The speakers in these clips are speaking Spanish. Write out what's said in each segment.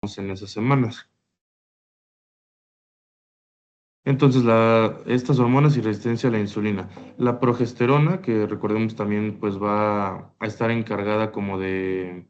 en esas semanas. Entonces, estas hormonas y resistencia a la insulina. La progesterona, que recordemos también, pues va a estar encargada como de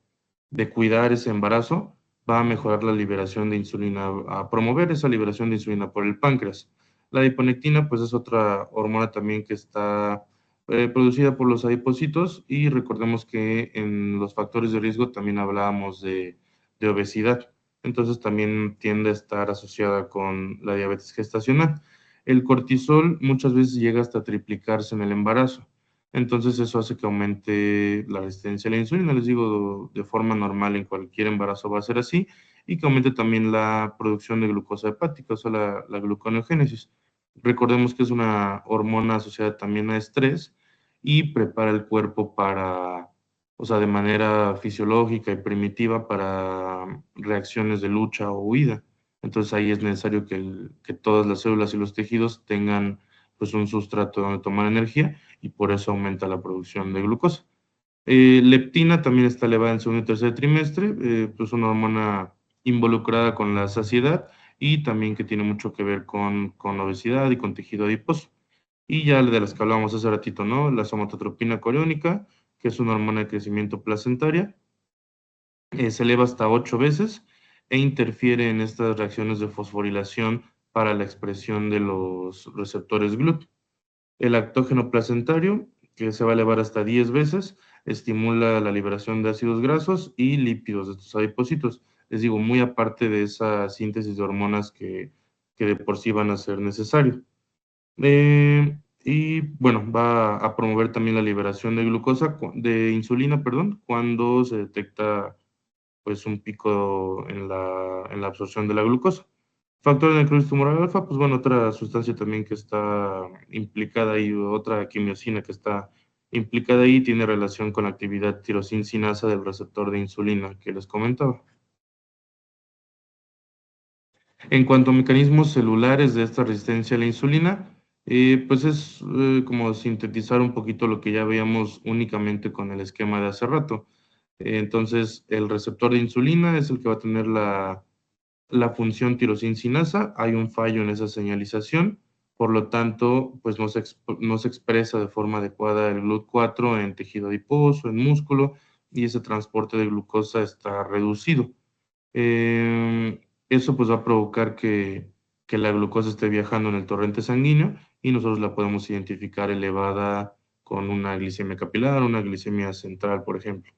cuidar ese embarazo, va a mejorar la liberación de insulina, a promover esa liberación de insulina por el páncreas. La adiponectina, pues es otra hormona también que está producida por los adipocitos y recordemos que en los factores de riesgo también hablábamos de obesidad. Entonces también tiende a estar asociada con la diabetes gestacional. El cortisol muchas veces llega hasta triplicarse en el embarazo. Entonces eso hace que aumente la resistencia a la insulina. Les digo, de forma normal en cualquier embarazo va a ser así, y que aumente también la producción de glucosa hepática, o sea, la gluconeogénesis. Recordemos que es una hormona asociada también a estrés y prepara el cuerpo para, o sea, de manera fisiológica y primitiva para reacciones de lucha o huida. Entonces ahí es necesario que todas las células y los tejidos tengan pues un sustrato donde tomar energía, y por eso aumenta la producción de glucosa. Leptina también está elevada en segundo y tercer trimestre, pues una hormona involucrada con la saciedad y también que tiene mucho que ver con obesidad y con tejido adiposo. Y ya de las que hablábamos hace ratito, ¿no? La somatotropina coriónica, que es una hormona de crecimiento placentaria, se eleva hasta 8 veces e interfiere en estas reacciones de fosforilación para la expresión de los receptores GLUT. El lactógeno placentario, que se va a elevar hasta 10 veces, estimula la liberación de ácidos grasos y lípidos de estos adipocitos. Les digo, muy aparte de esa síntesis de hormonas que de por sí van a ser necesario. Y bueno, va a promover también la liberación de glucosa, de insulina, perdón, cuando se detecta pues un pico en la absorción de la glucosa. Factor de necrosis tumoral alfa, pues bueno, otra sustancia también que está implicada ahí, otra quimiosina que está implicada ahí, tiene relación con la actividad tirosincinasa del receptor de insulina que les comentaba. En cuanto a mecanismos celulares de esta resistencia a la insulina, pues es como sintetizar un poquito lo que ya veíamos únicamente con el esquema de hace rato. Entonces, el receptor de insulina es el que va a tener la función tirosincinasa, hay un fallo en esa señalización, por lo tanto, pues no se expresa de forma adecuada el GLUT4 en tejido adiposo, en músculo, y ese transporte de glucosa está reducido. Eso pues va a provocar que la glucosa esté viajando en el torrente sanguíneo y nosotros la podemos identificar elevada con una glicemia capilar, una glicemia central, por ejemplo.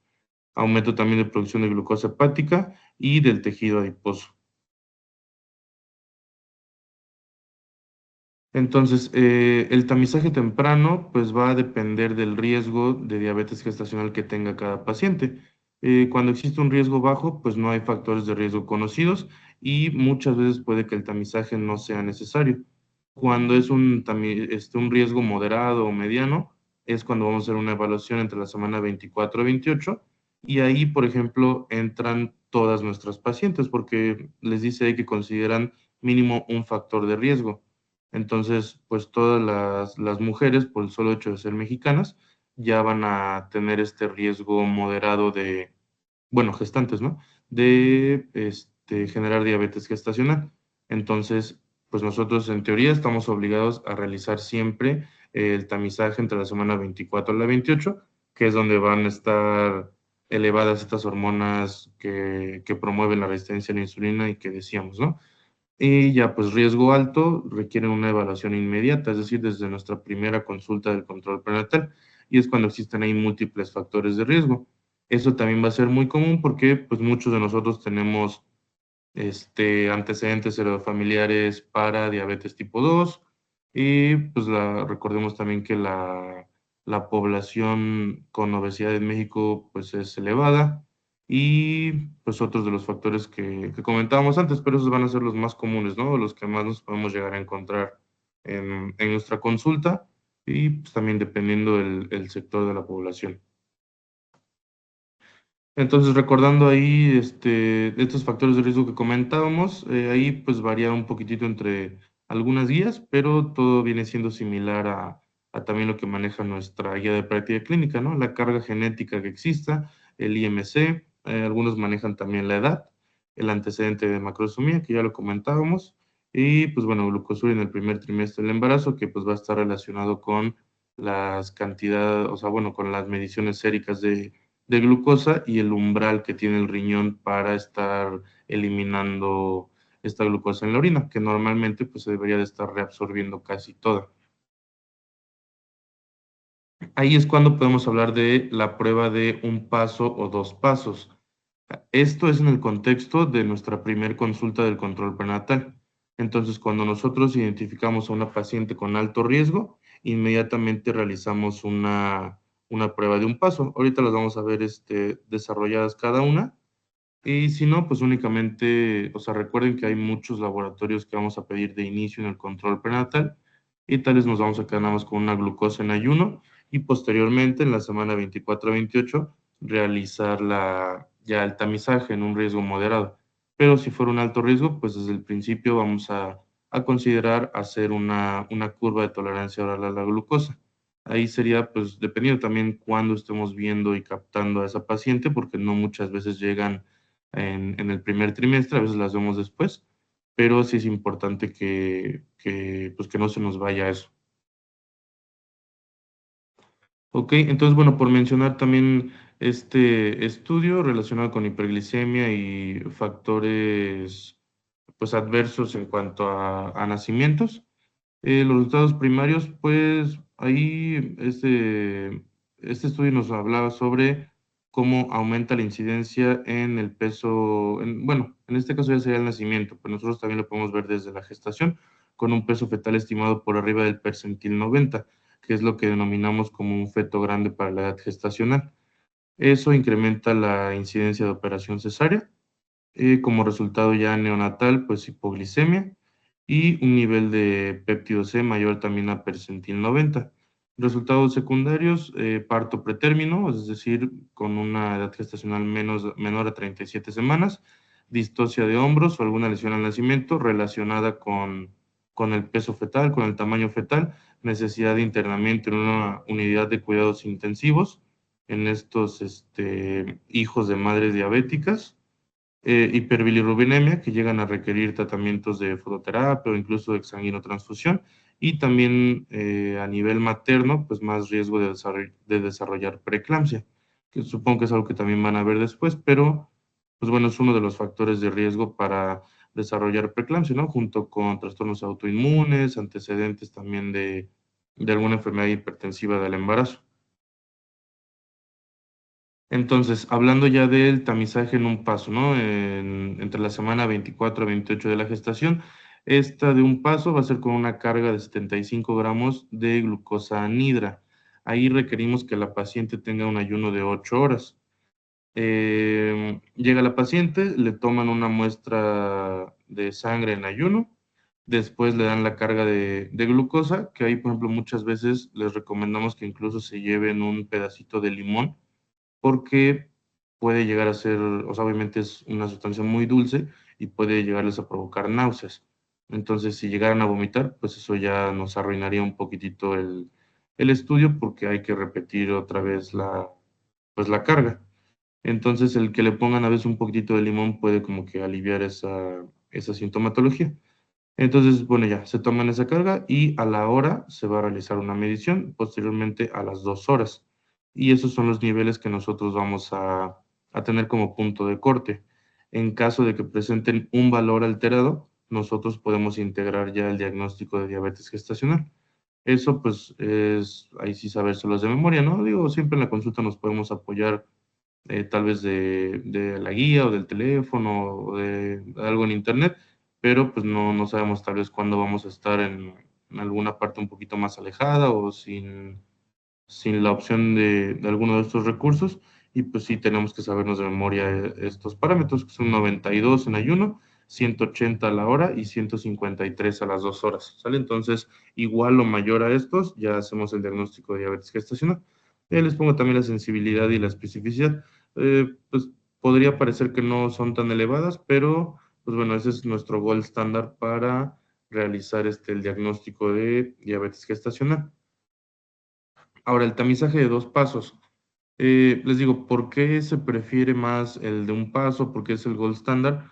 Aumento también de producción de glucosa hepática y del tejido adiposo. Entonces, el tamizaje temprano pues va a depender del riesgo de diabetes gestacional que tenga cada paciente. Cuando existe un riesgo bajo, pues no hay factores de riesgo conocidos y muchas veces puede que el tamizaje no sea necesario. Cuando es un riesgo moderado o mediano, es cuando vamos a hacer una evaluación entre la semana 24 y 28, y ahí, por ejemplo, entran todas nuestras pacientes porque les dice ahí que consideran mínimo un factor de riesgo. Entonces, pues todas las mujeres, por el solo hecho de ser mexicanas, ya van a tener este riesgo moderado de, bueno, gestantes, ¿no? De generar diabetes gestacional. Entonces, pues nosotros en teoría estamos obligados a realizar siempre el tamizaje entre la semana 24 a la 28, que es donde van a estar elevadas estas hormonas que promueven la resistencia a la insulina y que decíamos, ¿no? Y ya, pues riesgo alto requiere una evaluación inmediata, es decir, desde nuestra primera consulta del control prenatal, y es cuando existen ahí múltiples factores de riesgo. Eso también va a ser muy común porque pues muchos de nosotros tenemos antecedentes heredofamiliares para diabetes tipo 2, y pues recordemos también que la población con obesidad en México pues es elevada, y pues otros de los factores que comentábamos antes, pero esos van a ser los más comunes, ¿no? Los que más nos podemos llegar a encontrar en nuestra consulta, y pues también dependiendo el sector de la población. Entonces, recordando ahí estos factores de riesgo que comentábamos, ahí pues varía un poquitito entre algunas guías, pero todo viene siendo similar a también lo que maneja nuestra guía de práctica clínica, ¿no? La carga genética que exista, el IMC, algunos manejan también la edad, el antecedente de macrosomía, que ya lo comentábamos, y pues bueno, glucosuria en el primer trimestre del embarazo, que pues va a estar relacionado con las cantidades, o sea, bueno, con las mediciones séricas de glucosa y el umbral que tiene el riñón para estar eliminando esta glucosa en la orina, que normalmente pues se debería de estar reabsorbiendo casi toda. Ahí es cuando podemos hablar de la prueba de un paso o dos pasos. Esto es en el contexto de nuestra primer consulta del control prenatal. Entonces, cuando nosotros identificamos a una paciente con alto riesgo, inmediatamente realizamos una prueba de un paso. Ahorita las vamos a ver desarrolladas cada una. Y si no, pues únicamente, o sea, recuerden que hay muchos laboratorios que vamos a pedir de inicio en el control prenatal y tal vez nos vamos a quedar nada más con una glucosa en ayuno y posteriormente en la semana 24 a 28 realizar ya el tamizaje en un riesgo moderado. Pero si fuera un alto riesgo, pues desde el principio vamos a considerar hacer una curva de tolerancia oral a la glucosa. Ahí sería, pues, dependiendo también cuándo estemos viendo y captando a esa paciente, porque no muchas veces llegan en el primer trimestre, a veces las vemos después, pero sí es importante pues que no se nos vaya eso. Ok, entonces, bueno, por mencionar también este estudio relacionado con hiperglicemia y factores pues adversos en cuanto a nacimientos. Los resultados primarios, pues ahí este estudio nos hablaba sobre cómo aumenta la incidencia en el peso, bueno, en este caso ya sería el nacimiento, pero nosotros también lo podemos ver desde la gestación, con un peso fetal estimado por arriba del percentil 90, que es lo que denominamos como un feto grande para la edad gestacional. Eso incrementa la incidencia de operación cesárea, como resultado ya neonatal, pues hipoglicemia y un nivel de péptido C mayor también a percentil 90. Resultados secundarios, parto pretérmino, es decir, con una edad gestacional menor a 37 semanas, distocia de hombros o alguna lesión al nacimiento relacionada con el peso fetal, con el tamaño fetal, necesidad de internamiento en una unidad de cuidados intensivos en estos hijos de madres diabéticas, hiperbilirrubinemia, que llegan a requerir tratamientos de fototerapia o incluso de exsanguinotransfusión, y también a nivel materno, pues más riesgo de desarrollar preeclampsia, que supongo que es algo que también van a ver después, pero pues bueno, es uno de los factores de riesgo para desarrollar preeclampsia, ¿no? Junto con trastornos autoinmunes, antecedentes también de alguna enfermedad hipertensiva del embarazo. Entonces, hablando ya del tamizaje en un paso, ¿no? Entre la semana 24 a 28 de la gestación, esta de un paso va a ser con una carga de 75 gramos de glucosa anhidra. Ahí requerimos que la paciente tenga un ayuno de 8 horas. Llega la paciente, le toman una muestra de sangre en ayuno, después le dan la carga de glucosa, que ahí, por ejemplo, muchas veces les recomendamos que incluso se lleven un pedacito de limón porque puede llegar a ser, o sea, obviamente es una sustancia muy dulce y puede llegarles a provocar náuseas. Entonces, si llegaran a vomitar, pues eso ya nos arruinaría un poquitito el estudio porque hay que repetir otra vez pues la carga. Entonces, el que le pongan a veces un poquitito de limón puede como que aliviar esa sintomatología. Entonces, bueno, ya se toman esa carga y a la hora se va a realizar una medición, posteriormente a las 2 horas. Y esos son los niveles que nosotros vamos a tener como punto de corte. En caso de que presenten un valor alterado, nosotros podemos integrar ya el diagnóstico de diabetes gestacional. Eso pues es, ahí sí sabérselos de memoria, ¿no? Digo, siempre en la consulta nos podemos apoyar tal vez de la guía o del teléfono o de algo en internet, pero pues no sabemos tal vez cuándo vamos a estar en alguna parte un poquito más alejada o sin la opción de alguno de estos recursos. Y pues sí tenemos que sabernos de memoria estos parámetros, que son 92 en ayuno, 180 a la hora y 153 a las 2 horas. ¿Sale? Entonces, igual o mayor a estos, ya hacemos el diagnóstico de diabetes gestacional. Les pongo también la sensibilidad y la especificidad. Pues podría parecer que no son tan elevadas, pero pues bueno, ese es nuestro gold estándar para realizar el diagnóstico de diabetes gestacional. Ahora, el tamizaje de dos pasos. Les digo, ¿por qué se prefiere más el de un paso? Porque es el gold estándar.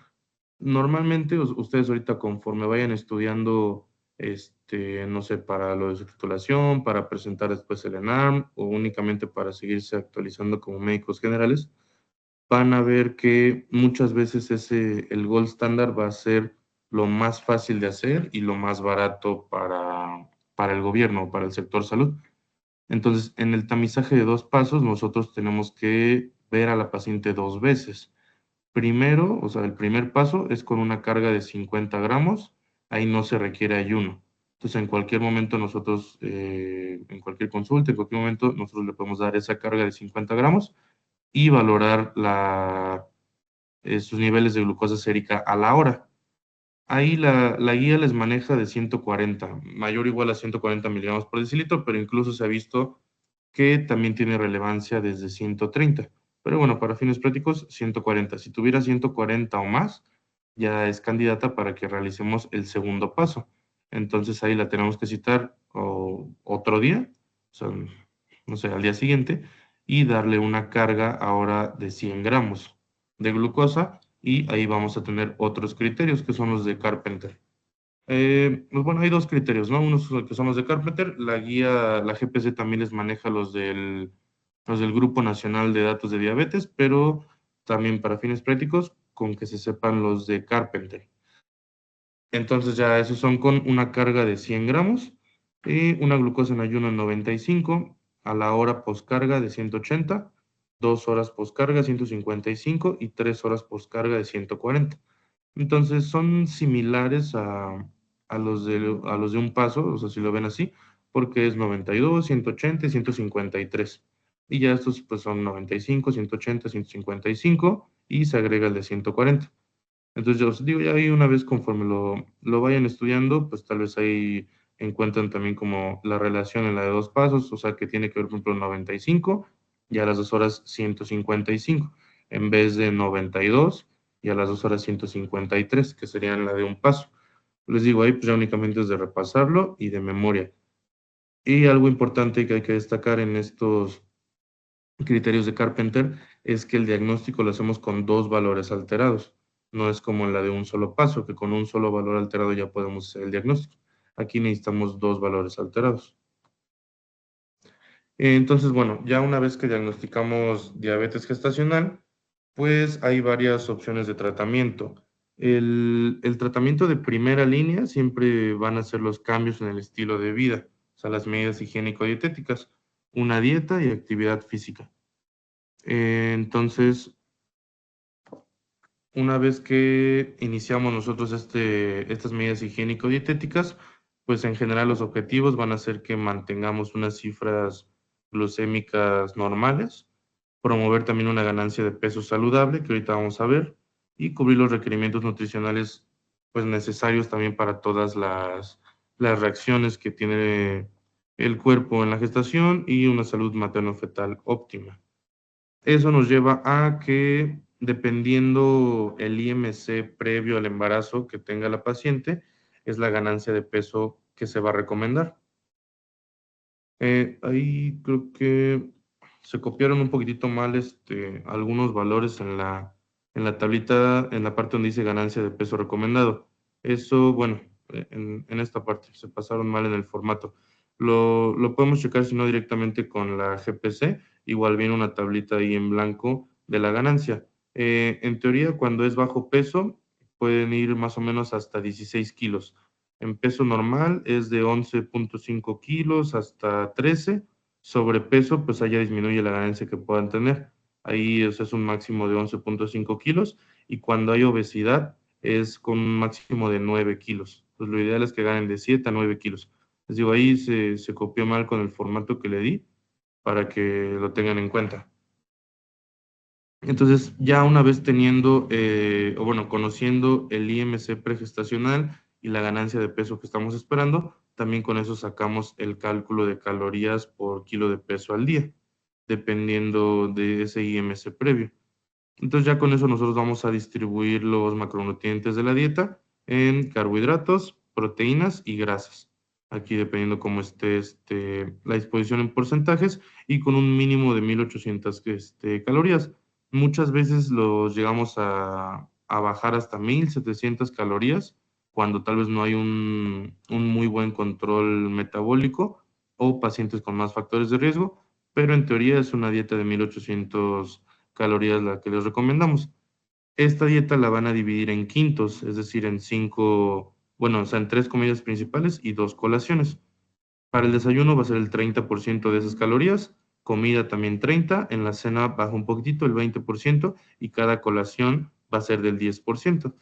Normalmente ustedes ahorita conforme vayan estudiando, no sé, para lo de su titulación, para presentar después el ENARM o únicamente para seguirse actualizando como médicos generales, van a ver que muchas veces el gold standard va a ser lo más fácil de hacer y lo más barato para el gobierno, para el sector salud. Entonces, en el tamizaje de 2 pasos, nosotros tenemos que ver a la paciente 2 veces. Primero, o sea, el primer paso es con una carga de 50 gramos, ahí no se requiere ayuno. Entonces, en cualquier momento nosotros, en cualquier consulta, en cualquier momento, nosotros le podemos dar esa carga de 50 gramos y valorar sus niveles de glucosa sérica a la hora. Ahí la guía les maneja de 140, mayor o igual a 140 miligramos por decilitro, pero incluso se ha visto que también tiene relevancia desde 130. Pero bueno, para fines prácticos, 140. Si tuviera 140 o más, ya es candidata para que realicemos el segundo paso. Entonces ahí la tenemos que citar otro día, o sea, no sé, al día siguiente, y darle una carga ahora de 100 gramos de glucosa, y ahí vamos a tener otros criterios que son los de Carpenter. Pues bueno, hay 2 criterios, ¿no? Unos que son los de Carpenter, la guía, la GPC también les maneja los del Grupo Nacional de Datos de Diabetes, pero también para fines prácticos, con que se sepan los de Carpenter. Entonces ya esos son con una carga de 100 gramos y una glucosa en ayuno en 95, a la hora poscarga de 180, 2 horas poscarga 155 y 3 horas poscarga de 140. Entonces son similares a los de un paso, o sea, si lo ven así, porque es 92, 180 y 153. Y ya estos pues son 95, 180, 155 y se agrega el de 140. Entonces, yo os digo, ya ahí una vez conforme lo vayan estudiando, pues tal vez ahí encuentran también como la relación en la de 2 pasos, o sea, que tiene que ver, por ejemplo, 95 y a las 2 horas 155, en vez de 92 y a las 2 horas 153, que serían la de un paso. Les digo, ahí pues ya únicamente es de repasarlo y de memoria. Y algo importante que hay que destacar en estos criterios de Carpenter es que el diagnóstico lo hacemos con 2 valores alterados. No es como en la de un solo paso, que con un solo valor alterado ya podemos hacer el diagnóstico. Aquí necesitamos 2 valores alterados. Entonces, bueno, ya una vez que diagnosticamos diabetes gestacional, pues hay varias opciones de tratamiento. El tratamiento de primera línea siempre van a ser los cambios en el estilo de vida, o sea, las medidas higiénico-dietéticas, una dieta y actividad física. Entonces, una vez que iniciamos nosotros estas medidas higiénico-dietéticas, pues en general los objetivos van a ser que mantengamos unas cifras glucémicas normales, promover también una ganancia de peso saludable, que ahorita vamos a ver, y cubrir los requerimientos nutricionales pues necesarios también para todas las reacciones que tiene el cuerpo en la gestación y una salud materno-fetal óptima. Eso nos lleva a que, dependiendo el IMC previo al embarazo que tenga la paciente, es la ganancia de peso que se va a recomendar. Ahí creo que se copiaron un poquitito mal algunos valores en la tablita, en la parte donde dice ganancia de peso recomendado. Eso, bueno, en esta parte se pasaron mal en el formato. Lo podemos checar, si no, directamente con la GPC. Igual viene una tablita ahí en blanco de la ganancia. En teoría, cuando es bajo peso, pueden ir más o menos hasta 16 kilos. En peso normal es de 11.5 kilos hasta 13. Sobrepeso, pues allá disminuye la ganancia que puedan tener. Ahí o sea, es un máximo de 11.5 kilos. Y cuando hay obesidad es con un máximo de 9 kilos. Pues lo ideal es que ganen de 7 a 9 kilos. Les digo, ahí se copió mal con el formato que le di para que lo tengan en cuenta. Entonces, ya una vez teniendo, o bueno, conociendo el IMC pregestacional y la ganancia de peso que estamos esperando, también con eso sacamos el cálculo de calorías por kilo de peso al día, dependiendo de ese IMC previo. Entonces, ya con eso nosotros vamos a distribuir los macronutrientes de la dieta en carbohidratos, proteínas y grasas. Aquí dependiendo cómo esté la disposición en porcentajes y con un mínimo de 1800 calorías. Muchas veces los llegamos a bajar hasta 1.700 calorías cuando tal vez no hay un muy buen control metabólico o pacientes con más factores de riesgo, pero en teoría es una dieta de 1.800 calorías la que les recomendamos. Esta dieta la van a dividir en quintos, es decir, en cinco, bueno, o sea, en tres comidas principales y dos colaciones. Para el desayuno va a ser el 30% de esas calorías, comida también 30, en la cena baja un poquitito, el 20%, y cada colación va a ser del 10%.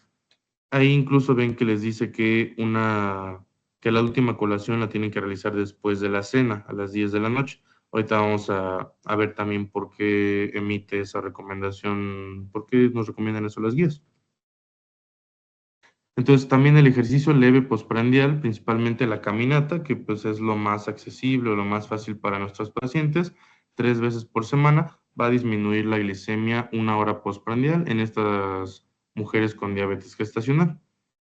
Ahí incluso ven que les dice que la última colación la tienen que realizar después de la cena, a las 10 de la noche. Ahorita vamos a ver también por qué emite esa recomendación, por qué nos recomiendan eso las guías. Entonces, también el ejercicio leve postprandial, principalmente la caminata, que pues es lo más accesible o lo más fácil para nuestros pacientes, 3 veces por semana, va a disminuir la glicemia 1 hora postprandial en estas mujeres con diabetes gestacional.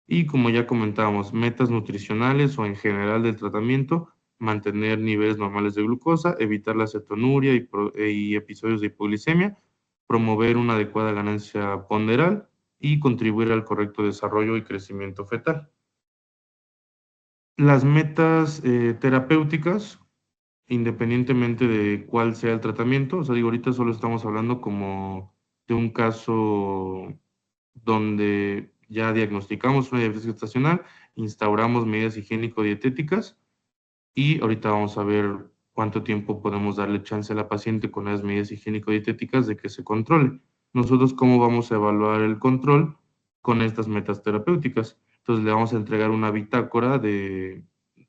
Y como ya comentábamos, metas nutricionales o en general del tratamiento, mantener niveles normales de glucosa, evitar la cetonuria y episodios de hipoglicemia, promover una adecuada ganancia ponderal y contribuir al correcto desarrollo y crecimiento fetal. Las metas terapéuticas, independientemente de cuál sea el tratamiento, o sea, digo, ahorita solo estamos hablando como de un caso donde ya diagnosticamos una diabetes gestacional, instauramos medidas higiénico-dietéticas y ahorita vamos a ver cuánto tiempo podemos darle chance a la paciente con las medidas higiénico-dietéticas de que se controle. Nosotros, ¿cómo vamos a evaluar el control con estas metas terapéuticas? Entonces, le vamos a entregar una bitácora de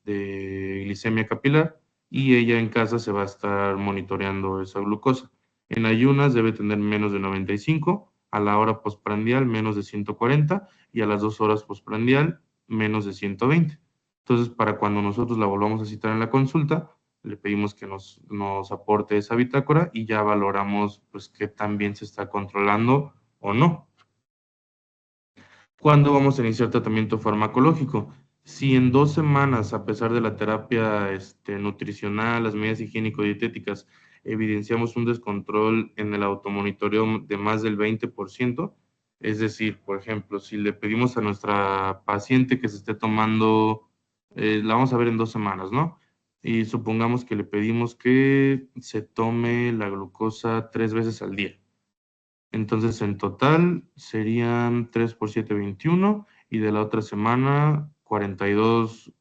glicemia capilar y ella en casa se va a estar monitoreando esa glucosa. En ayunas debe tener menos de 95, a la hora postprandial menos de 140 y a las 2 horas postprandial menos de 120. Entonces, para cuando nosotros la volvamos a citar en la consulta, le pedimos que nos aporte esa bitácora y ya valoramos pues qué tan bien se está controlando o no. ¿Cuándo vamos a iniciar tratamiento farmacológico? Si en 2 semanas, a pesar de la terapia nutricional, las medidas higiénico-dietéticas, evidenciamos un descontrol en el automonitoreo de más del 20%, es decir, por ejemplo, si le pedimos a nuestra paciente que se esté tomando, la vamos a ver en 2 semanas, ¿no? Y supongamos que le pedimos que se tome la glucosa 3 veces al día. Entonces, en total serían 3 por 7, 21, y de la otra semana 42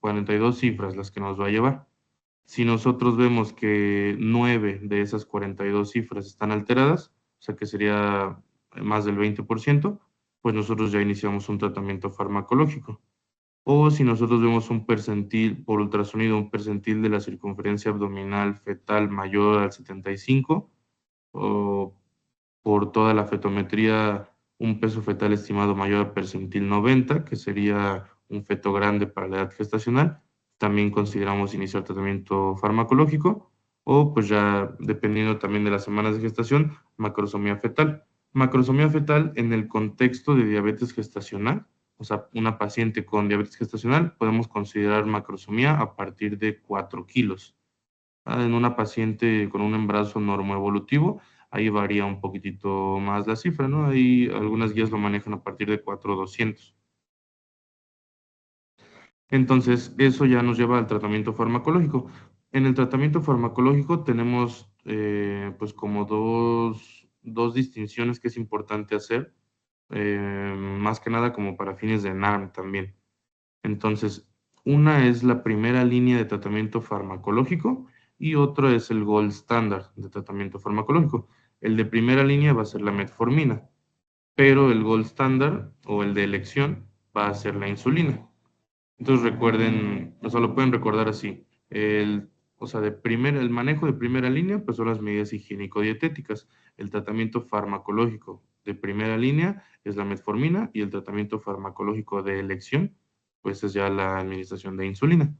cifras las que nos va a llevar. Si nosotros vemos que 9 de esas 42 cifras están alteradas, o sea que sería más del 20%, pues nosotros ya iniciamos un tratamiento farmacológico. O si nosotros vemos un percentil por ultrasonido, un percentil de la circunferencia abdominal fetal mayor al 75, o por toda la fetometría un peso fetal estimado mayor a percentil 90, que sería un feto grande para la edad gestacional. También consideramos iniciar tratamiento farmacológico o pues ya dependiendo también de las semanas de gestación, macrosomía fetal. Macrosomía fetal en el contexto de diabetes gestacional, o sea, una paciente con diabetes gestacional, podemos considerar macrosomía a partir de 4 kilos. En una paciente con un embarazo normoevolutivo, ahí varía un poquitito más la cifra, ¿no? Ahí algunas guías lo manejan a partir de 4,200. Entonces, eso ya nos lleva al tratamiento farmacológico. En el tratamiento farmacológico tenemos, pues, como dos distinciones que es importante hacer, más que nada como para fines de NARM también. Entonces, una es la primera línea de tratamiento farmacológico y otro es el gold standard de tratamiento farmacológico. El de primera línea va a ser la metformina, pero el gold standard o el de elección va a ser la insulina. Entonces recuerden, o sea, lo pueden recordar así. O sea, el manejo de primera línea, pues son las medidas higiénico-dietéticas. El tratamiento farmacológico de primera línea es la metformina y el tratamiento farmacológico de elección, pues es ya la administración de insulina.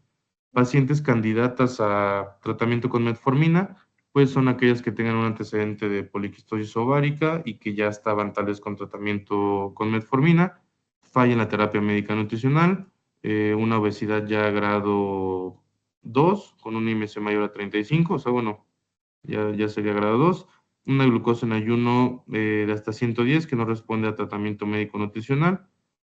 Pacientes candidatas a tratamiento con metformina, pues son aquellas que tengan un antecedente de poliquistosis ovárica y que ya estaban tal vez con tratamiento con metformina, falla en la terapia médica nutricional, una obesidad ya grado 2 con un IMC mayor a 35, o sea, bueno, ya sería grado 2, una glucosa en ayuno de hasta 110 que no responde a tratamiento médico nutricional,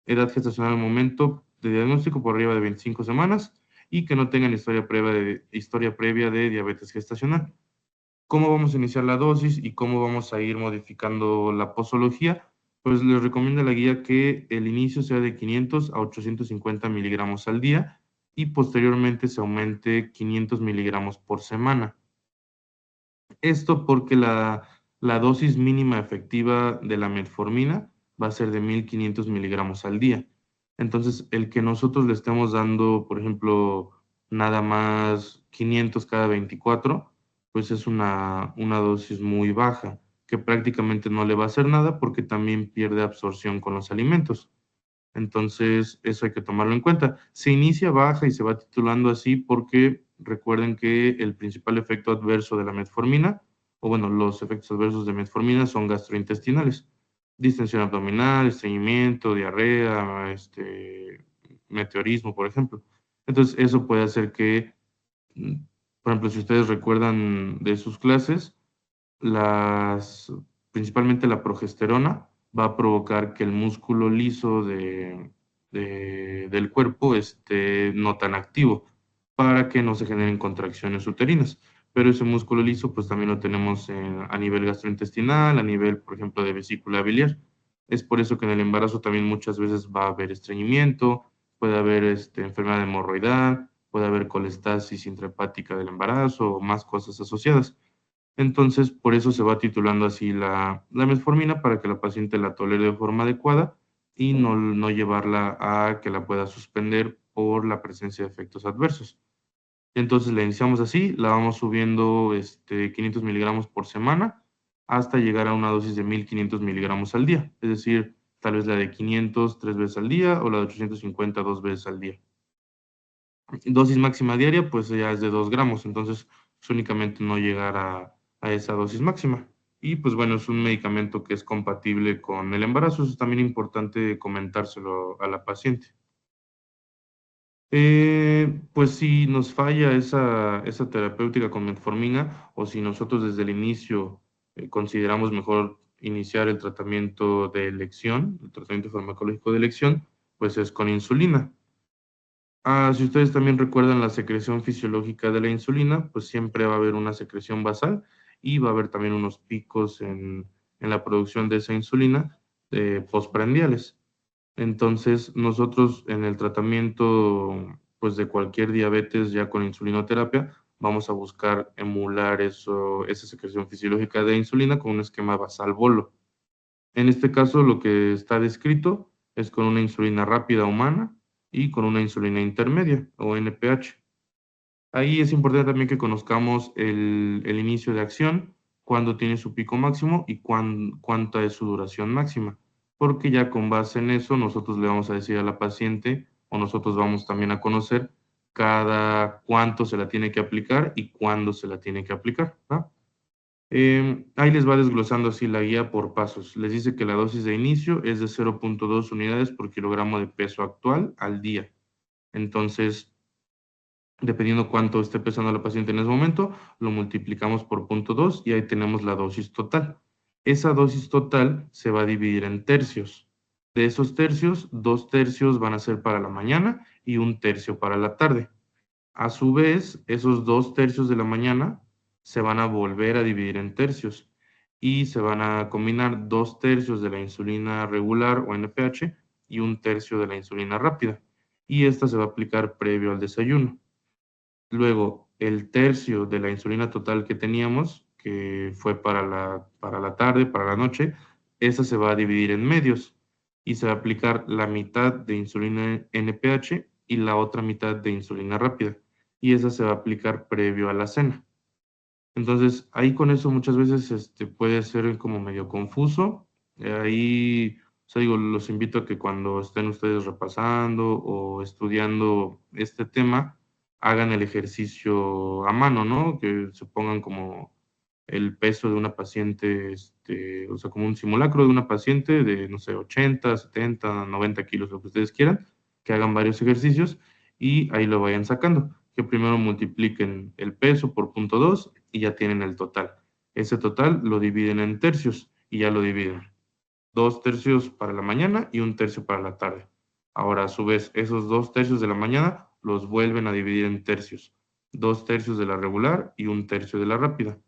edad gestacional al momento de diagnóstico por arriba de 25 semanas y que no tengan historia previa de diabetes gestacional. ¿Cómo vamos a iniciar la dosis y cómo vamos a ir modificando la posología? Pues les recomiendo la guía que el inicio sea de 500 a 850 miligramos al día y posteriormente se aumente 500 miligramos por semana. Esto porque la dosis mínima efectiva de la metformina va a ser de 1500 miligramos al día. Entonces, el que nosotros le estemos dando, por ejemplo, nada más 500 cada 24, pues es una dosis muy baja, que prácticamente no le va a hacer nada porque también pierde absorción con los alimentos. Entonces, eso hay que tomarlo en cuenta. Se inicia baja y se va titulando así porque recuerden que el principal efecto adverso de la metformina, o bueno, los efectos adversos de metformina son gastrointestinales. Distensión abdominal, estreñimiento, diarrea, meteorismo, por ejemplo. Entonces, eso puede hacer que, mm, por ejemplo, si ustedes recuerdan de sus clases, las, principalmente la progesterona va a provocar que el músculo liso del cuerpo esté no tan activo para que no se generen contracciones uterinas. Pero ese músculo liso pues también lo tenemos a nivel gastrointestinal, a nivel, por ejemplo, de vesícula biliar. Es por eso que en el embarazo también muchas veces va a haber estreñimiento, puede haber enfermedad hemorroidal, puede haber colestasis intrahepática del embarazo o más cosas asociadas. Entonces, por eso se va titulando así la metformina para que la paciente la tolere de forma adecuada y no llevarla a que la pueda suspender por la presencia de efectos adversos. Entonces, la iniciamos así, la vamos subiendo 500 miligramos por semana hasta llegar a una dosis de 1500 miligramos al día. Es decir, tal vez la de 500 tres veces al día o la de 850 dos veces al día. Dosis máxima diaria, pues ya es de 2 gramos, entonces pues, únicamente no llegar a esa dosis máxima. Y pues bueno, es un medicamento que es compatible con el embarazo, eso es también importante comentárselo a la paciente. Pues si nos falla esa terapéutica con metformina o si nosotros desde el inicio consideramos mejor iniciar el tratamiento de elección, el tratamiento farmacológico de elección, pues es con insulina. Si ustedes también recuerdan la secreción fisiológica de la insulina, pues siempre va a haber una secreción basal y va a haber también unos picos en la producción de esa insulina postprandiales. Entonces, nosotros en el tratamiento pues de cualquier diabetes ya con insulinoterapia, vamos a buscar emular esa secreción fisiológica de insulina con un esquema basal bolo. En este caso, lo que está descrito es con una insulina rápida humana y con una insulina intermedia o NPH. Ahí es importante también que conozcamos el inicio de acción, cuándo tiene su pico máximo y cuánta es su duración máxima, porque ya con base en eso nosotros le vamos a decir a la paciente o nosotros vamos también a conocer cada cuánto se la tiene que aplicar y cuándo se la tiene que aplicar, ¿no? Ahí les va desglosando así la guía por pasos. Les dice que la dosis de inicio es de 0.2 unidades por kilogramo de peso actual al día. Entonces, dependiendo cuánto esté pesando la paciente en ese momento, lo multiplicamos por 0.2 y ahí tenemos la dosis total. Esa dosis total se va a dividir en tercios. De esos tercios, 2 tercios van a ser para la mañana y 1 tercio para la tarde. A su vez, esos 2 tercios de la mañana se van a volver a dividir en tercios y se van a combinar 2 tercios de la insulina regular o NPH y 1 tercio de la insulina rápida. Y esta se va a aplicar previo al desayuno. Luego, el tercio de la insulina total que teníamos, que fue para la tarde, para la noche, esa se va a dividir en medios y se va a aplicar la mitad de insulina NPH y la otra mitad de insulina rápida. Y esa se va a aplicar previo a la cena. Entonces, ahí con eso muchas veces puede ser como medio confuso. Ahí, o sea, digo, los invito a que cuando estén ustedes repasando o estudiando este tema, hagan el ejercicio a mano, ¿no? Que se pongan como el peso de una paciente, o sea, como un simulacro de una paciente de, no sé, 80, 70, 90 kilos, lo que ustedes quieran, que hagan varios ejercicios y ahí lo vayan sacando. Que primero multipliquen el peso por 0.2 y ya tienen el total. Ese total lo dividen en tercios y ya lo dividen. 2 tercios para la mañana y 1 tercio para la tarde. Ahora, a su vez, esos 2 tercios de la mañana los vuelven a dividir en tercios. 2 tercios de la regular y 1 tercio de la rápida.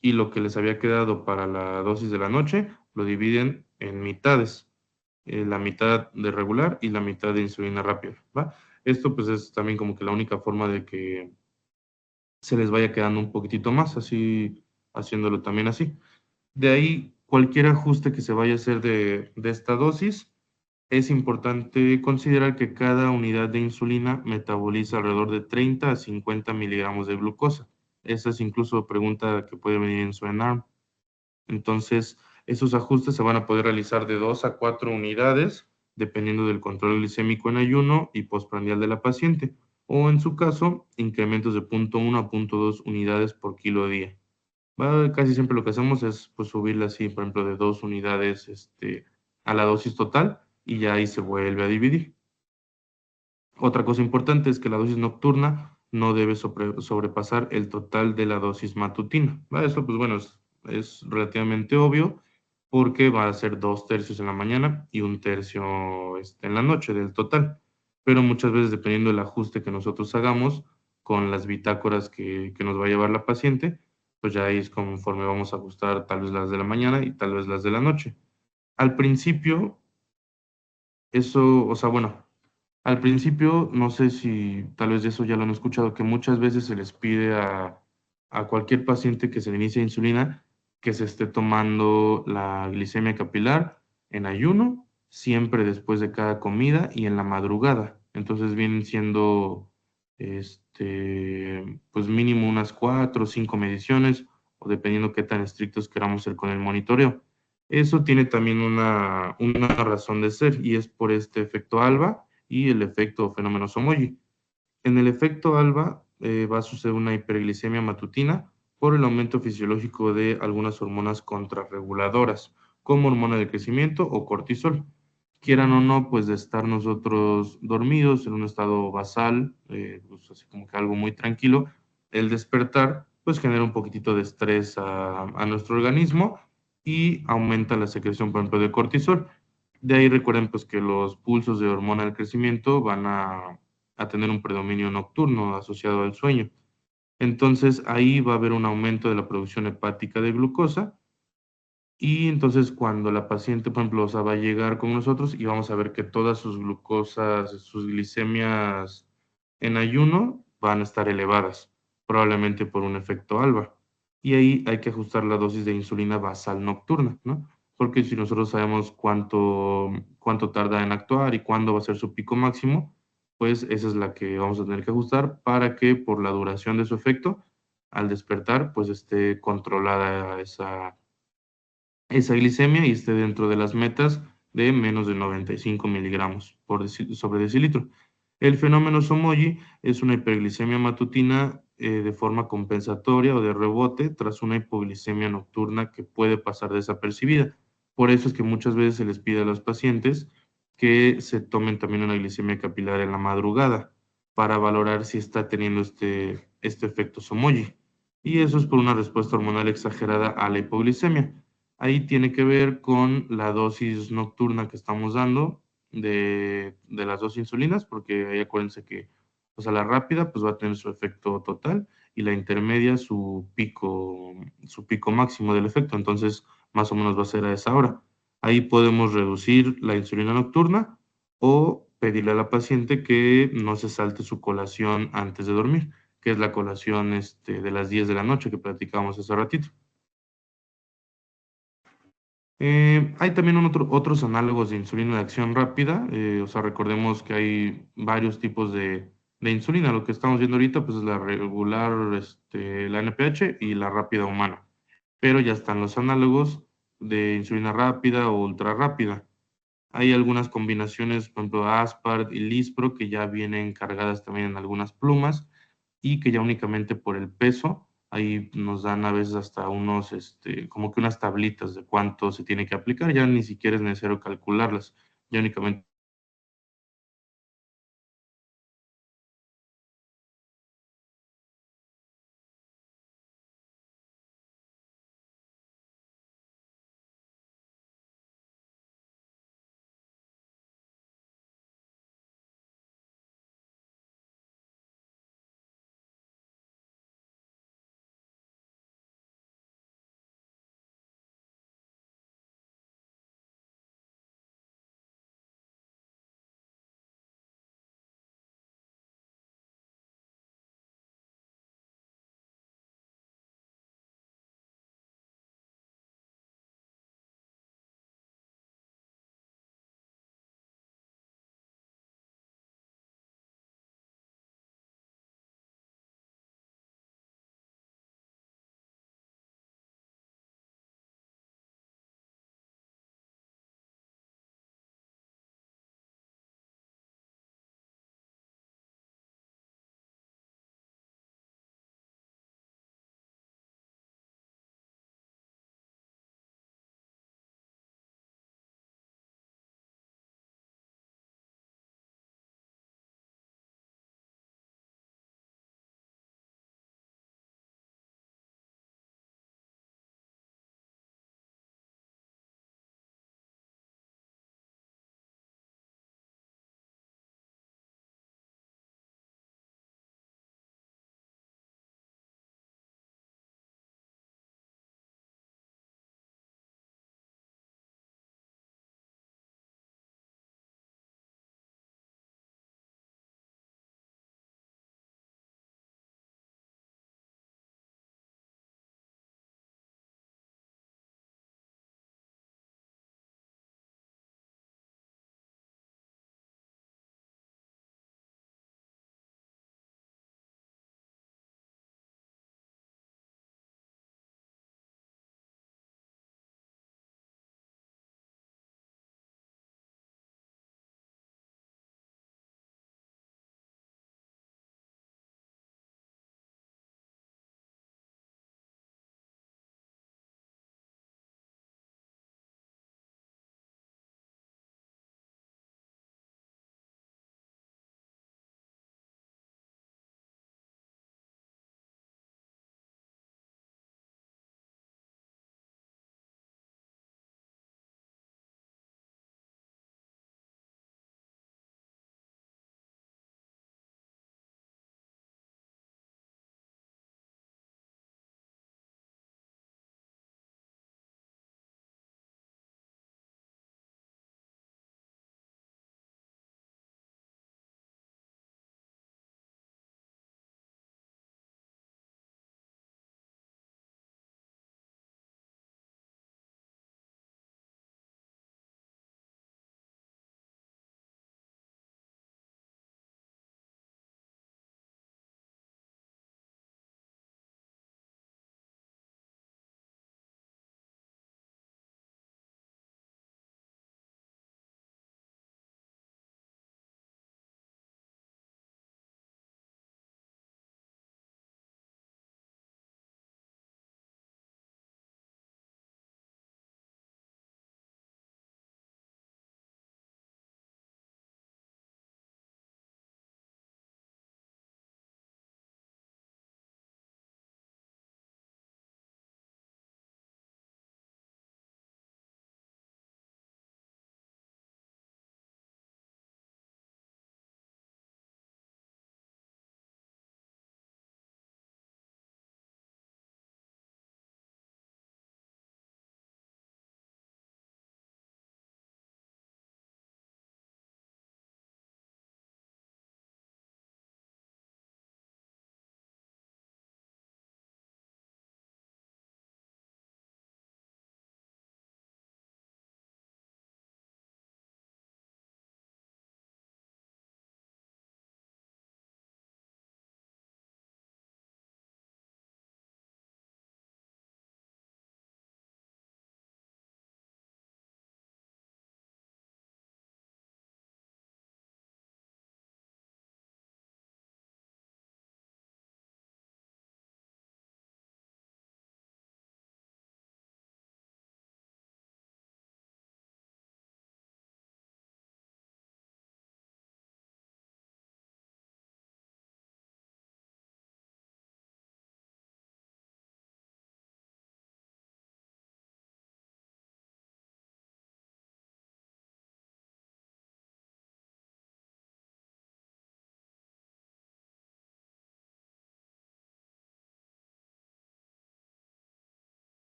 Y lo que les había quedado para la dosis de la noche lo dividen en mitades. La mitad de regular y la mitad de insulina rápida, ¿va? Esto pues es también como que la única forma de que se les vaya quedando un poquitito más, así haciéndolo también así. De ahí, cualquier ajuste que se vaya a hacer de esta dosis, es importante considerar que cada unidad de insulina metaboliza alrededor de 30 a 50 miligramos de glucosa. Esa es incluso pregunta que puede venir en su ENARM. Entonces, esos ajustes se van a poder realizar de 2 a 4 unidades, dependiendo del control glicémico en ayuno y postprandial de la paciente, o en su caso, incrementos de 0,1 a 0,2 unidades por kilo día. Casi siempre lo que hacemos es pues, subirla así, por ejemplo, de 2 unidades a la dosis total y ya ahí se vuelve a dividir. Otra cosa importante es que la dosis nocturna no debe sobrepasar el total de la dosis matutina. Eso, pues bueno, es relativamente obvio porque va a ser 2 tercios en la mañana y 1 tercio en la noche del total. Pero muchas veces, dependiendo del ajuste que nosotros hagamos con las bitácoras que nos va a llevar la paciente, pues ya ahí es conforme vamos a ajustar tal vez las de la mañana y tal vez las de la noche. Al principio, eso, o sea, bueno, al principio, no sé si tal vez de eso ya lo han escuchado, que muchas veces se les pide a cualquier paciente que se le inicie insulina que se esté tomando la glicemia capilar en ayuno, siempre después de cada comida y en la madrugada. Entonces vienen siendo, pues mínimo unas 4 o 5 mediciones, o dependiendo qué tan estrictos queramos ser con el monitoreo. Eso tiene también una razón de ser y es por este efecto ALBA y el efecto fenómeno Somogy. En el efecto ALBA va a suceder una hiperglicemia matutina por el aumento fisiológico de algunas hormonas contrarreguladoras, como hormona de crecimiento o cortisol. Quieran o no, pues de estar nosotros dormidos en un estado basal, pues así como que algo muy tranquilo, el despertar pues genera un poquitito de estrés a nuestro organismo y aumenta la secreción, por ejemplo, de cortisol. De ahí recuerden pues que los pulsos de hormona del crecimiento van a tener un predominio nocturno asociado al sueño. Entonces ahí va a haber un aumento de la producción hepática de glucosa y entonces cuando la paciente, por ejemplo, o sea, va a llegar con nosotros y vamos a ver que todas sus glucosas, sus glicemias en ayuno van a estar elevadas, probablemente por un efecto ALBA. Y ahí hay que ajustar la dosis de insulina basal nocturna, ¿no? Porque si nosotros sabemos cuánto tarda en actuar y cuándo va a ser su pico máximo, pues esa es la que vamos a tener que ajustar para que por la duración de su efecto, al despertar, pues esté controlada esa glicemia y esté dentro de las metas de menos de 95 miligramos sobre decilitro. El fenómeno Somogy es una hiperglicemia matutina de forma compensatoria o de rebote tras una hipoglicemia nocturna que puede pasar desapercibida. Por eso es que muchas veces se les pide a los pacientes que se tomen también una glicemia capilar en la madrugada para valorar si está teniendo este efecto Somogy. Y eso es por una respuesta hormonal exagerada a la hipoglicemia. Ahí tiene que ver con la dosis nocturna que estamos dando de las dos insulinas, porque ahí acuérdense que o sea, la rápida pues va a tener su efecto total y la intermedia su pico máximo del efecto, entonces más o menos va a ser a esa hora. Ahí podemos reducir la insulina nocturna o pedirle a la paciente que no se salte su colación antes de dormir, que es la colación de las 10 de la noche que platicábamos hace ratito. Hay también otros análogos de insulina de acción rápida, o sea, recordemos que hay varios tipos de insulina. Lo que estamos viendo ahorita pues, es la regular, la NPH y la rápida humana, pero ya están los análogos de insulina rápida o ultra rápida. Hay algunas combinaciones, por ejemplo, Aspart y Lispro, que ya vienen cargadas también en algunas plumas y que ya únicamente por el peso, ahí nos dan a veces hasta como que unas tablitas de cuánto se tiene que aplicar, ya ni siquiera es necesario calcularlas, ya únicamente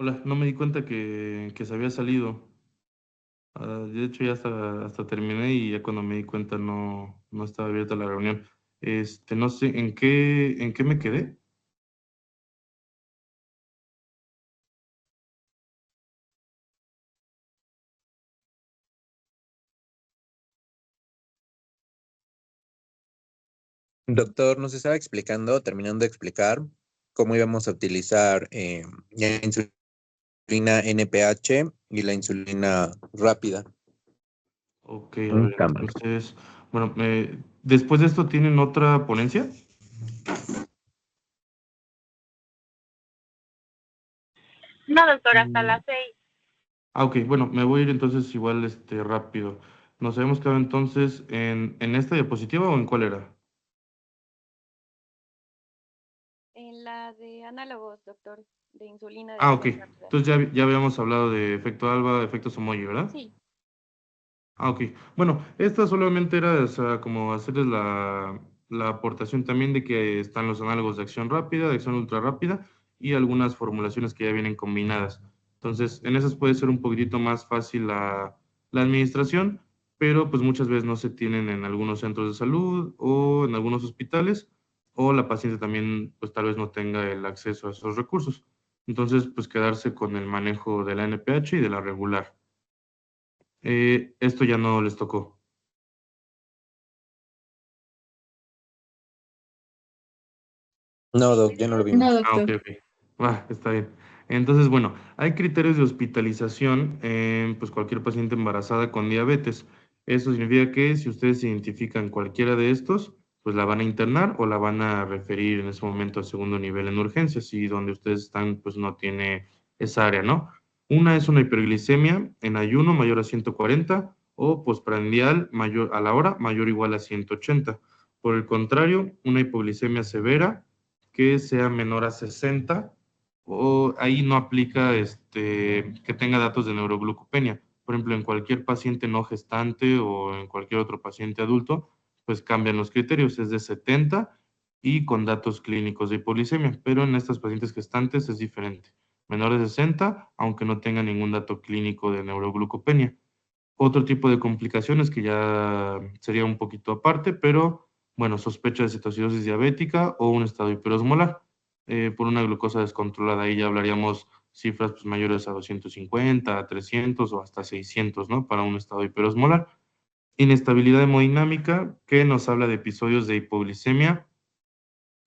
Hola, no me di cuenta que se había salido. De hecho, ya hasta terminé y ya cuando me di cuenta no estaba abierta la reunión. No sé, ¿en qué me quedé? Doctor, nos estaba explicando, terminando de explicar, cómo íbamos a utilizar la insulina NPH y la insulina rápida. Ok, a ver, Cámara. entonces, bueno, después de esto, ¿tienen otra ponencia? No, doctor, hasta Mm, las 6. ok, bueno, me voy a ir entonces igual rápido. Nos habíamos quedado entonces en esta diapositiva o en cuál era. En la de análogos, doctor, de insulina de Ok, acción rápida. entonces ya habíamos hablado de efecto ALBA, efecto Somogy, ¿verdad? Sí. Ok. Bueno, esta solamente era, o sea, como hacerles la aportación también de que están los análogos de acción rápida, de acción ultra rápida y algunas formulaciones que ya vienen combinadas. Entonces, en esas puede ser un poquitito más fácil la administración, pero pues muchas veces no se tienen en algunos centros de salud o en algunos hospitales, o la paciente también pues tal vez no tenga el acceso a esos recursos. Entonces, pues quedarse con el manejo de la NPH y de la regular. Esto ya no les tocó. No, Doc, ya no lo No, vimos. Ah, ok, doctor. ok. Está bien. Entonces, bueno, hay criterios de hospitalización en pues, cualquier paciente embarazada con diabetes. Eso significa que si ustedes identifican cualquiera de estos, pues la van a internar o la van a referir en ese momento a segundo nivel en urgencias y donde ustedes están, pues no tiene esa área, ¿no? Una es una hiperglicemia en ayuno mayor a 140 o postprandial mayor a la hora mayor o igual a 180. Por el contrario, una hipoglicemia severa que sea menor a 60 o ahí no aplica que tenga datos de neuroglucopenia. Por ejemplo, en cualquier paciente no gestante o en cualquier otro paciente adulto, pues cambian los criterios, es de 70 y con datos clínicos de hipoglicemia, pero en estas pacientes gestantes es diferente. Menor de 60, aunque no tenga ningún dato clínico de neuroglucopenia. Otro tipo de complicaciones que ya sería un poquito aparte, pero bueno, sospecha de cetoacidosis diabética o un estado hiperosmolar. Por una glucosa descontrolada, ahí ya hablaríamos cifras pues, mayores a 250, a 300 o hasta 600, ¿no? Para un estado hiperosmolar. Inestabilidad hemodinámica, que nos habla de episodios de hipoglicemia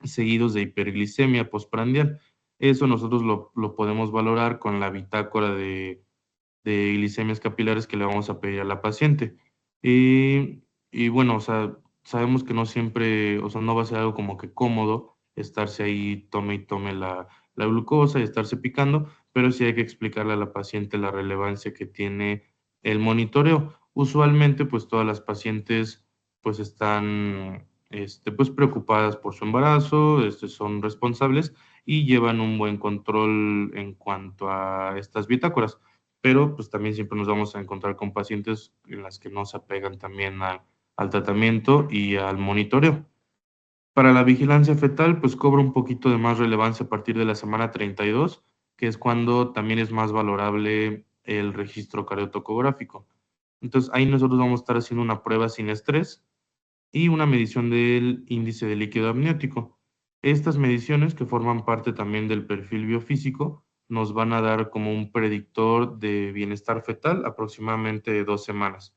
seguidos de hiperglicemia postprandial. Eso nosotros lo podemos valorar con la bitácora de glicemias capilares que le vamos a pedir a la paciente. Y bueno, o sea, sabemos que no siempre, o sea, no va a ser algo como que cómodo estarse ahí, tome y tome la glucosa y estarse picando, pero sí hay que explicarle a la paciente la relevancia que tiene el monitoreo. Usualmente, pues todas las pacientes, pues están, pues preocupadas por su embarazo, son responsables y llevan un buen control en cuanto a estas bitácoras, pero pues también siempre nos vamos a encontrar con pacientes en las que no se apegan también al tratamiento y al monitoreo. Para la vigilancia fetal, pues cobra un poquito de más relevancia a partir de la semana 32, que es cuando también es más valorable el registro cardiotocográfico. Entonces ahí nosotros vamos a estar haciendo una prueba sin estrés y una medición del índice de líquido amniótico. Estas mediciones, que forman parte también del perfil biofísico, nos van a dar como un predictor de bienestar fetal aproximadamente de 2 semanas.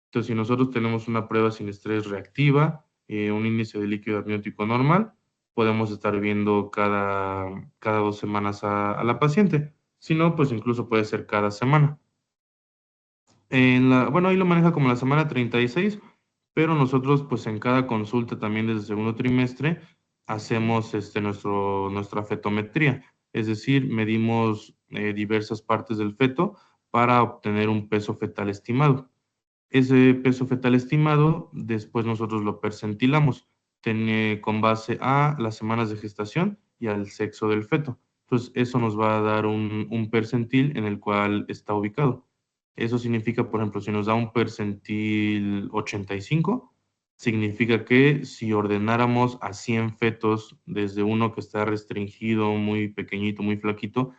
Entonces, si nosotros tenemos una prueba sin estrés reactiva, un índice de líquido amniótico normal, podemos estar viendo cada 2 semanas a la paciente. Si no, pues incluso puede ser cada semana. Bueno, ahí lo maneja como la semana 36, pero nosotros pues en cada consulta también desde el segundo trimestre hacemos nuestra fetometría, es decir, medimos diversas partes del feto para obtener un peso fetal estimado. Ese peso fetal estimado después nosotros lo percentilamos con base a las semanas de gestación y al sexo del feto. Entonces, eso nos va a dar un percentil en el cual está ubicado. Eso significa, por ejemplo, si nos da un percentil 85, significa que si ordenáramos a 100 fetos, desde uno que está restringido, muy pequeñito, muy flaquito,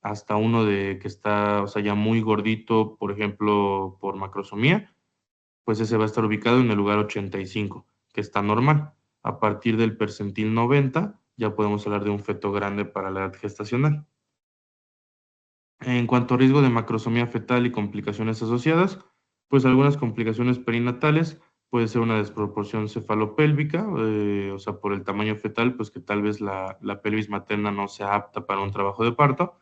hasta uno de que está, o sea, ya muy gordito, por ejemplo, por macrosomía, pues ese va a estar ubicado en el lugar 85, que está normal. A partir del percentil 90, ya podemos hablar de un feto grande para la edad gestacional. En cuanto a riesgo de macrosomía fetal y complicaciones asociadas, pues algunas complicaciones perinatales puede ser una desproporción cefalopélvica, o sea, por el tamaño fetal, pues que tal vez la pelvis materna no sea apta para un trabajo de parto,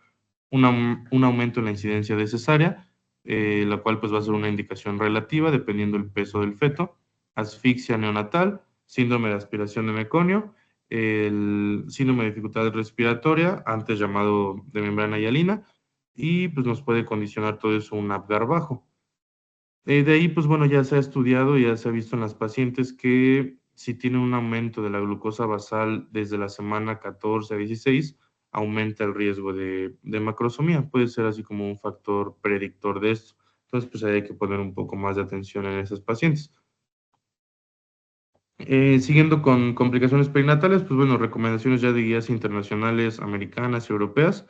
un aumento en la incidencia de cesárea, la cual pues va a ser una indicación relativa dependiendo del peso del feto, asfixia neonatal, síndrome de aspiración de meconio, el síndrome de dificultad respiratoria, antes llamado de membrana hialina, y pues nos puede condicionar todo eso un Apgar bajo. De ahí, pues bueno, ya se ha estudiado, ya se ha visto en las pacientes que si tienen un aumento de la glucosa basal desde la semana 14 a 16, aumenta el riesgo de macrosomía. Puede ser así como un factor predictor de esto. Entonces, pues ahí hay que poner un poco más de atención en esas pacientes. Siguiendo con complicaciones perinatales, pues bueno, recomendaciones ya de guías internacionales, americanas y europeas.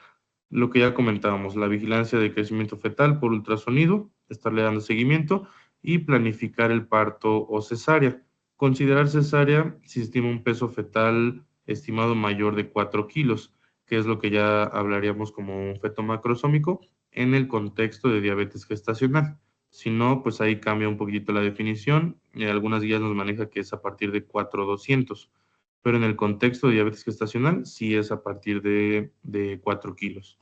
Lo que ya comentábamos, la vigilancia de crecimiento fetal por ultrasonido, estarle dando seguimiento y planificar el parto o cesárea. Considerar cesárea si se estima un peso fetal estimado mayor de 4 kilos, que es lo que ya hablaríamos como un feto macrosómico en el contexto de diabetes gestacional. Si no, pues ahí cambia un poquito la definición. Algunas guías nos maneja que es a partir de 4,200, pero en el contexto de diabetes gestacional sí es a partir de 4 kilos.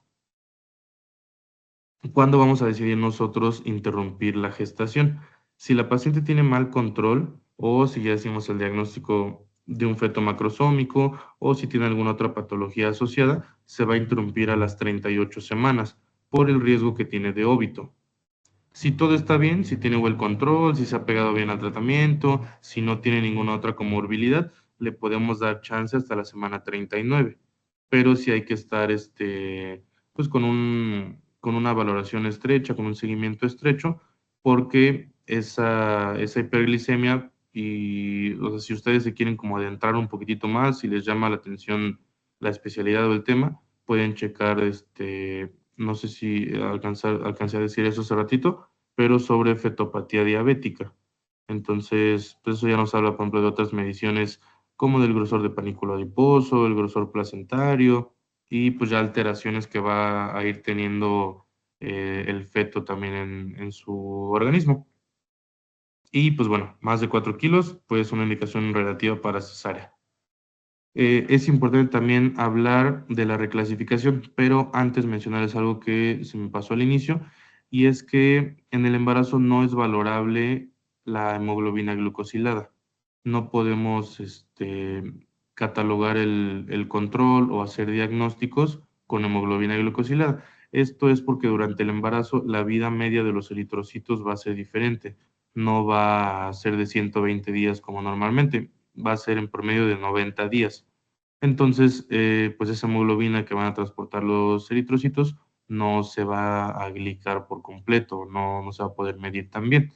¿Cuándo vamos a decidir nosotros interrumpir la gestación? Si la paciente tiene mal control o si ya hicimos el diagnóstico de un feto macrosómico o si tiene alguna otra patología asociada, se va a interrumpir a las 38 semanas por el riesgo que tiene de óbito. Si todo está bien, si tiene buen control, si se ha pegado bien al tratamiento, si no tiene ninguna otra comorbilidad, le podemos dar chance hasta la semana 39. Pero sí hay que estar pues con una valoración estrecha, con un seguimiento estrecho, porque esa hiperglicemia y o sea, si ustedes se quieren como adentrar un poquitito más, si les llama la atención la especialidad o el tema, pueden checar no sé si alcancé a decir eso hace ratito, pero sobre fetopatía diabética. Entonces, pues eso ya nos habla, por ejemplo, de otras mediciones como del grosor de panículo adiposo, el grosor placentario y pues ya alteraciones que va a ir teniendo el feto también en su organismo. Y pues bueno, más de 4 kilos, pues una indicación relativa para cesárea. Es importante también hablar de la reclasificación, pero antes mencionarles algo que se me pasó al inicio, y es que en el embarazo no es valorable la hemoglobina glucosilada. No podemos catalogar el control o hacer diagnósticos con hemoglobina glucosilada. Esto es porque durante el embarazo la vida media de los eritrocitos va a ser diferente. No va a ser de 120 días como normalmente, va a ser en promedio de 90 días. Entonces, pues esa hemoglobina que van a transportar los eritrocitos no se va a glicar por completo, no se va a poder medir tan bien.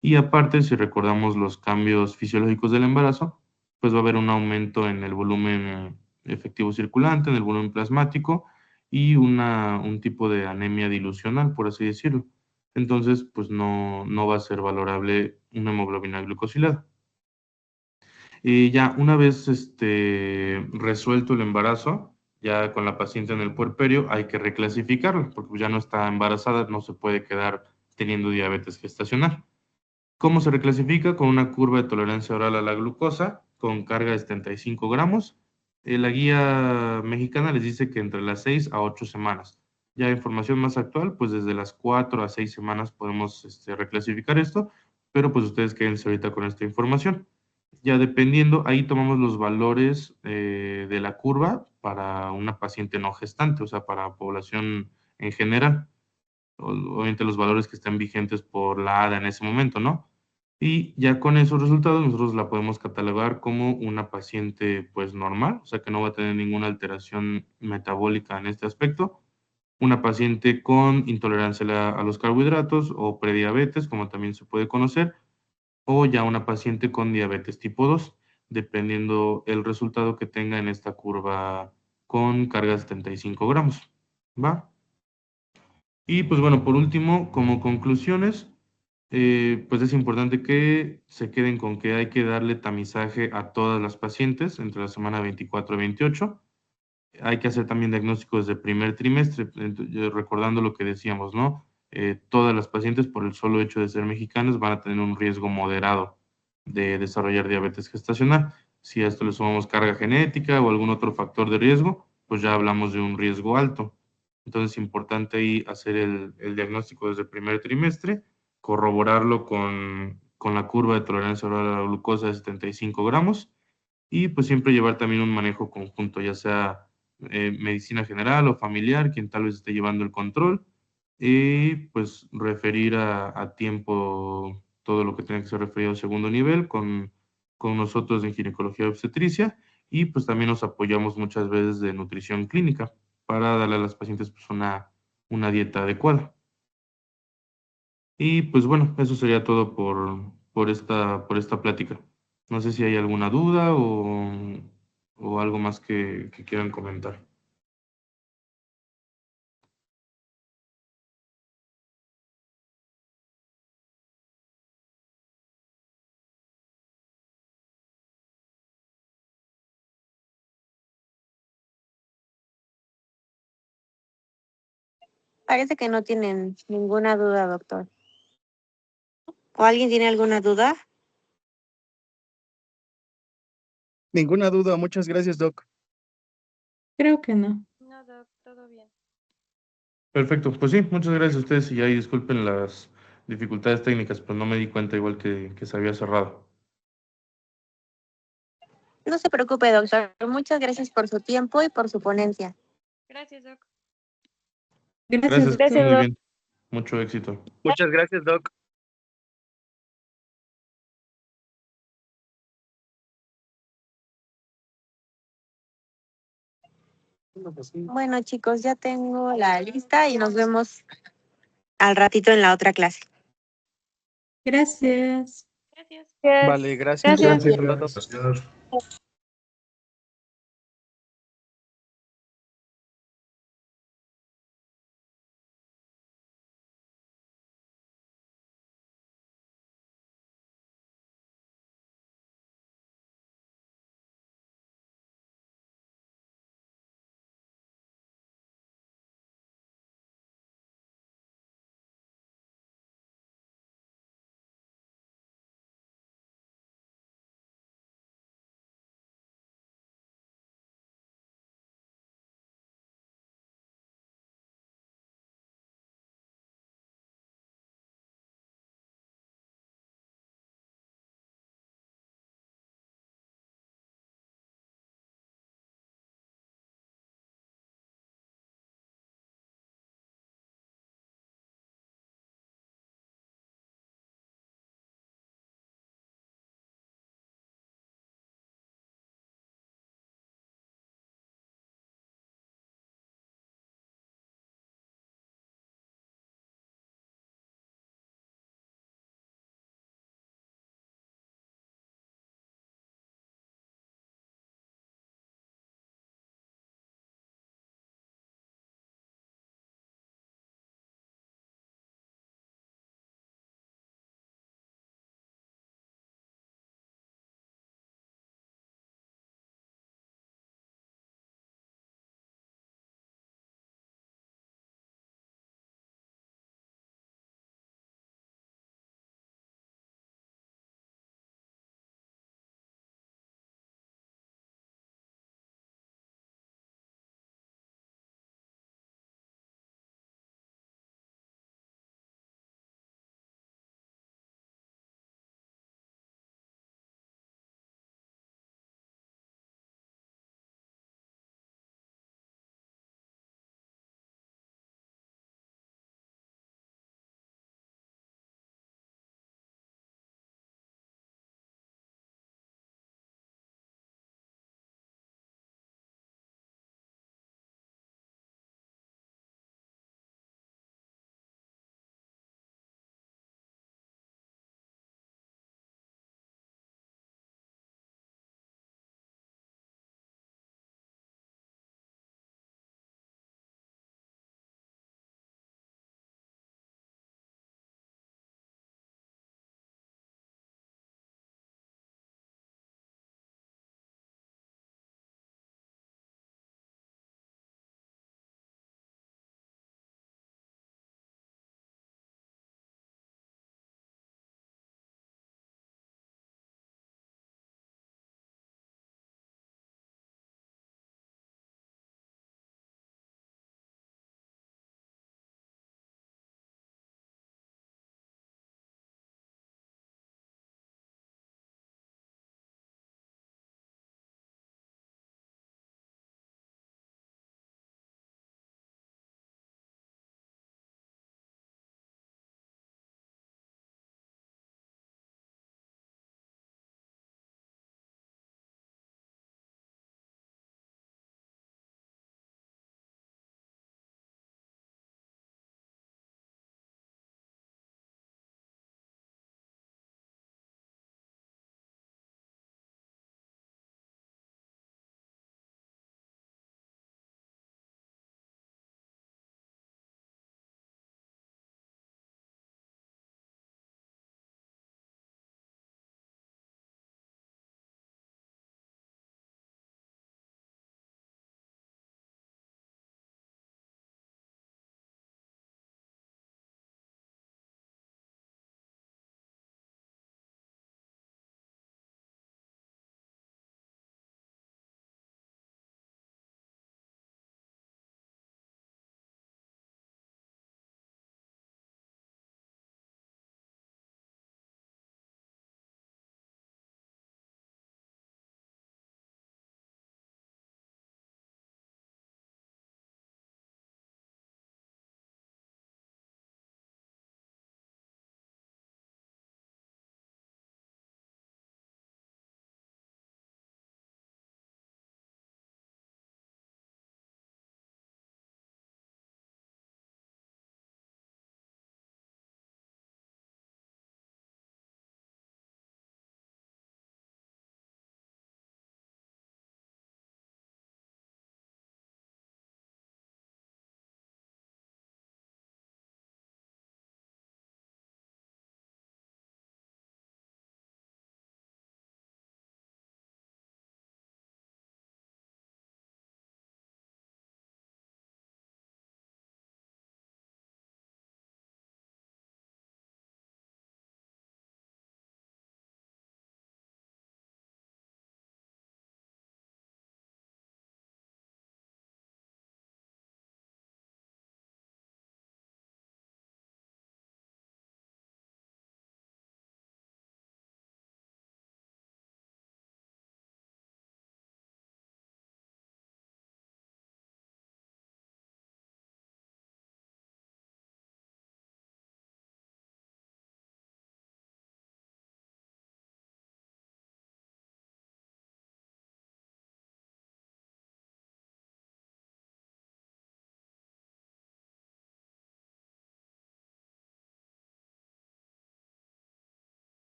Y aparte, si recordamos los cambios fisiológicos del embarazo, pues va a haber un aumento en el volumen efectivo circulante, en el volumen plasmático y un tipo de anemia dilucional, por así decirlo. Entonces, pues no va a ser valorable una hemoglobina glucosilada. Y ya una vez resuelto el embarazo, ya con la paciente en el puerperio, hay que reclasificarla, porque ya no está embarazada, no se puede quedar teniendo diabetes gestacional. ¿Cómo se reclasifica? Con una curva de tolerancia oral a la glucosa, con carga de 75 gramos. La guía mexicana les dice que entre las 6 a 8 semanas. Ya información más actual, pues desde las 4 a 6 semanas podemos reclasificar esto, pero pues ustedes quédense ahorita con esta información. Ya dependiendo, ahí tomamos los valores de la curva para una paciente no gestante, o sea, para población en general, obviamente los valores que estén vigentes por la ADA en ese momento, ¿no? Y ya con esos resultados nosotros la podemos catalogar como una paciente pues normal, o sea que no va a tener ninguna alteración metabólica en este aspecto, una paciente con intolerancia a los carbohidratos o prediabetes, como también se puede conocer, o ya una paciente con diabetes tipo 2, dependiendo el resultado que tenga en esta curva con carga de 75 gramos. ¿Va? Y pues bueno, por último, como conclusiones, pues es importante que se queden con que hay que darle tamizaje a todas las pacientes entre la semana 24 y 28. Hay que hacer también diagnósticos de primer trimestre, recordando lo que decíamos, ¿no? Todas las pacientes, por el solo hecho de ser mexicanas, van a tener un riesgo moderado de desarrollar diabetes gestacional. Si a esto le sumamos carga genética o algún otro factor de riesgo, pues ya hablamos de un riesgo alto. Entonces es importante ahí hacer el diagnóstico desde el primer trimestre, corroborarlo con la curva de tolerancia oral a la glucosa de 75 gramos y pues siempre llevar también un manejo conjunto, ya sea medicina general o familiar, quien tal vez esté llevando el control, y pues referir a tiempo todo lo que tenga que ser referido a segundo nivel con nosotros en ginecología y obstetricia, y pues también nos apoyamos muchas veces de nutrición clínica para darle a las pacientes pues una dieta adecuada. Y pues bueno, eso sería todo por esta plática. No sé si hay alguna duda o algo más que quieran comentar. Parece que no tienen ninguna duda, doctor. ¿O alguien tiene alguna duda? Ninguna duda, muchas gracias, Doc. Creo que no. No, doc, todo bien. Perfecto, pues sí, muchas gracias a ustedes y ahí disculpen las dificultades técnicas, pues no me di cuenta igual que se había cerrado. No se preocupe, doctor. Muchas gracias por su tiempo y por su ponencia. Gracias, doc. Gracias, Gracias, que estén doctor. muy bien. Mucho éxito. Muchas gracias, Doc. Bueno, chicos, ya tengo la lista y nos vemos al ratito en la otra clase. Gracias. Gracias. Vale, gracias. Gracias. A todos.